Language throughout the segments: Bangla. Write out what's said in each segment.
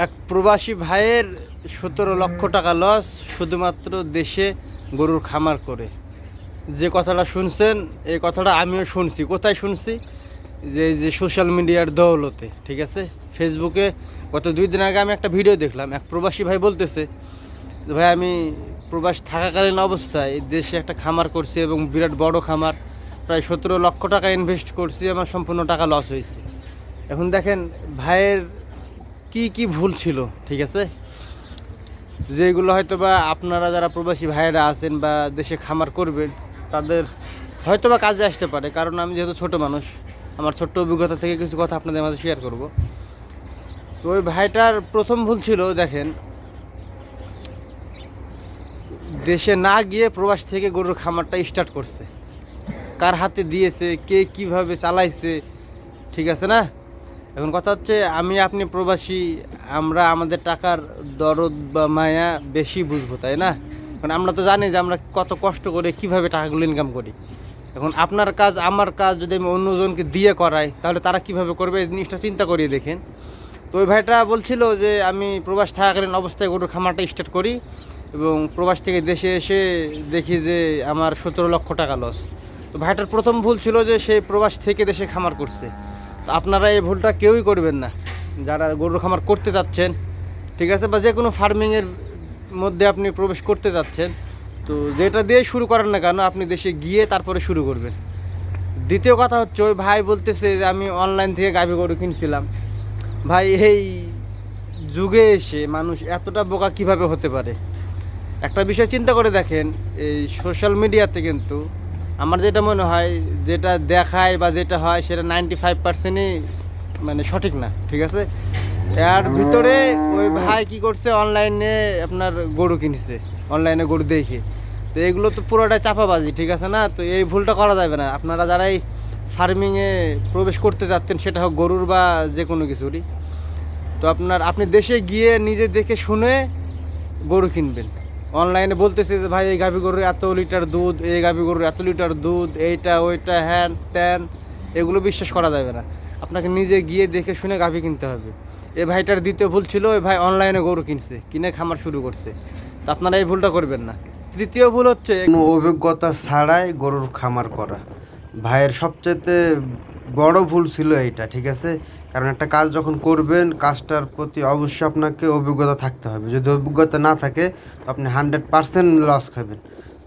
এক প্রবাসী ভাইয়ের 17 লক্ষ টাকা লস শুধুমাত্র দেশে গরুর খামার করে। যে কথাটা শুনছেন এই কথাটা আমিও শুনছি। কোথায় শুনছি? যে সোশ্যাল মিডিয়ার দৌলতে, ঠিক আছে। ফেসবুকে গত 2 দিন আগে আমি একটা ভিডিও দেখলাম। এক প্রবাসী ভাই বলতেছে যে ভাই, আমি প্রবাস থাকাকালীন অবস্থায় দেশে একটা খামার করছি এবং বিরাট বড় খামার, প্রায় 17 লক্ষ টাকা ইনভেস্ট করছি, আমার সম্পূর্ণ টাকা লস হয়েছে। এখন দেখেন ভাইয়ের কি ভুল ছিল, ঠিক আছে। যেগুলো হয়তো বা আপনারা যারা প্রবাসী ভাইয়েরা আছেন বা দেশে খামার করবেন তাদের হয়তো বা কাজে আসতে পারে। কারণ আমি যেহেতু ছোট মানুষ, আমার ছোট্ট অভিজ্ঞতা থেকে কিছু কথা আপনাদের মাঝে শেয়ার করব। তো ওই ভাইটার প্রথম ভুল ছিল, দেখেন, দেশে না গিয়ে প্রবাস থেকে গরুর খামারটা স্টার্ট করছে। কার হাতে দিয়েছে, কে কিভাবে চালাইছে, ঠিক আছে না। এখন কথা হচ্ছে, আমি আপনি প্রবাসী, আমরা আমাদের টাকার দরদ বা মায়া বেশি বুঝবো, তাই না। কারণ আমরা তো জানি যে আমরা কত কষ্ট করে কিভাবে টাকাগুলো ইনকাম করি। এখন আপনার কাজ আমার কাজ যদি আমি অন্যজনকে দিয়ে করাই তাহলে তারা কিভাবে করবে, এই জিনিসটা চিন্তা করিয়ে দেখেন। তো ওই ভাইটা বলছিল যে আমি প্রবাস থাকাকালীন অবস্থায় গরুর খামারটা স্টার্ট করি এবং প্রবাস থেকে দেশে এসে দেখি যে আমার 17 লক্ষ টাকা লস। তো ভাইটার প্রথম ভুল ছিল যে সে প্রবাস থেকে দেশে খামার করছে। তো আপনারা এই ভুলটা কেউই করবেন না যারা গরুর খামার করতে যাচ্ছেন, ঠিক আছে, বা যে কোনো ফার্মিংয়ের মধ্যে আপনি প্রবেশ করতে যাচ্ছেন। তো যেটা দিয়ে শুরু করেন না কেন, আপনি দেশে গিয়ে তারপরে শুরু করবেন। দ্বিতীয় কথা হচ্ছে, ওই ভাই বলতেছে যে আমি অনলাইন থেকে গাভী গরু কিনছিলাম। ভাই, এই যুগে এসে মানুষ এতটা বোকা কিভাবে হতে পারে? একটা বিষয় চিন্তা করে দেখেন, এই সোশ্যাল মিডিয়াতে কিন্তু আমার যেটা মনে হয়, যেটা দেখায় বা যেটা হয় সেটা 95%ই মানে সঠিক না, ঠিক আছে। এর ভিতরে ওই ভাই কি করছে, অনলাইনে আপনার গরু কিনছে, অনলাইনে গরু দেখে। তো এগুলো তো পুরোটাই চাপাবাজি, ঠিক আছে না। তো এই ভুলটা করা যাবে না। আপনারা যারাই ফার্মিংয়ে প্রবেশ করতে যাচ্ছেন, সেটা হোক গরুর বা যে কোনো কিছুরই, তো আপনি দেশে গিয়ে নিজে দেখে শুনে গরু কিনবেন। অনলাইনে বলতেছে যে ভাই এই গাভী গরুর এত লিটার দুধ, এই গাভী গরুর এত লিটার দুধ, এইটা ওইটা হ্যান ত্যান, এগুলো বিশ্বাস করা যাবে না। আপনাকে নিজে গিয়ে দেখে শুনে গাভী কিনতে হবে। এই ভাইটার দ্বিতীয় ভুল ছিল, ওই ভাই অনলাইনে গরু কিনছে, কিনে খামার শুরু করছে। তো আপনারা এই ভুলটা করবেন না। তৃতীয় ভুল হচ্ছে কোনো অভিজ্ঞতা ছাড়াই গরুর খামার করা। ভাইয়ের সবচেয়ে বড় ভুল ছিল এইটা, ঠিক আছে। কারণ একটা কাজ যখন করবেন, কাজটার প্রতি অবশ্যই আপনাকে অভিজ্ঞতা থাকতে হবে। যদি অভিজ্ঞতা না থাকে তো আপনি 100% লস খাবেন।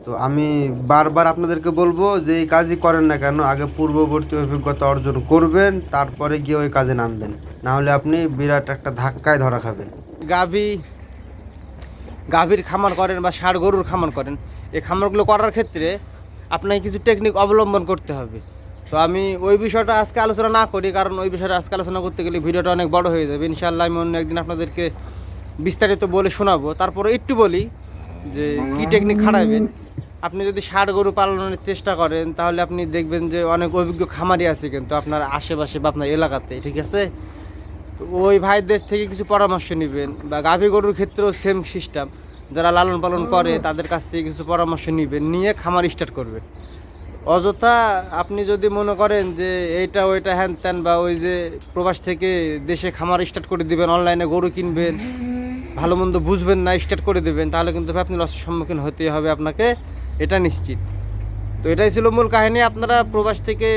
তো আমি বারবার আপনাদেরকে বলবো যে এই কাজই করেন না কেন, আগে পূর্ববর্তী অভিজ্ঞতা অর্জন করবেন, তারপরে গিয়ে ওই কাজে নামবেন। না হলে আপনি বিরাট একটা ধাক্কায় ধরা খাবেন। গাভীর খামার করেন বা ষাঁড় গরুর খামার করেন, এই খামারগুলো করার ক্ষেত্রে আপনাকে কিছু টেকনিক অবলম্বন করতে হবে। তো আমি ওই বিষয়টা আজকে আলোচনা না করি, কারণ ওই বিষয়টা আজকে আলোচনা করতে গেলে ভিডিওটা অনেক বড় হয়ে যাবে। ইনশাআল্লাহ আমি অন্য একদিন আপনাদেরকে বিস্তারিত বলে শোনাবো। তারপরে একটু বলি যে কী টেকনিক খাটাবেন। আপনি যদি ষাঁড় গরু পালনের চেষ্টা করেন তাহলে আপনি দেখবেন যে অনেক অভিজ্ঞ খামারি আছে কিন্তু আপনার আশেপাশে বা আপনার এলাকাতে, ঠিক আছে। তো ওই ভাইদের থেকে কিছু পরামর্শ নেবেন। বা গাভী গরুর ক্ষেত্রেও সেম সিস্টেম, যারা লালন পালন করে তাদের কাছ থেকে কিছু পরামর্শ নেবেন, নিয়ে খামার স্টার্ট করবেন। অযথা আপনি যদি মনে করেন যে এইটা ওইটা হ্যান ত্যান, বা ওই যে প্রবাস থেকে দেশে খামার স্টার্ট করে দিবেন, অনলাইনে গরু কিনবেন, ভালো মন্দ বুঝবেন না, স্টার্ট করে দেবেন, তাহলে কিন্তু আপনি লসের সম্মুখীন হতেই হবে আপনাকে, এটা নিশ্চিত। তো এটাই ছিল মূল কাহিনী। আপনারা প্রবাস থেকে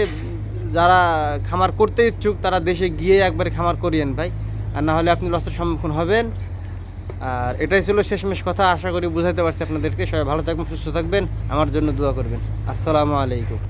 যারা খামার করতে ইচ্ছুক তারা দেশে গিয়ে একবারে খামার করিয়েন ভাই, আর না হলে আপনি লসের সম্মুখীন হবেন। আর এটাই ছিল শেষমেশ কথা। আশা করি বুঝাইতে পারছি আপনাদেরকে। সবাই ভালো থাকবেন, সুস্থ থাকবেন, আমার জন্য দোয়া করবেন। আসসালামু আলাইকুম।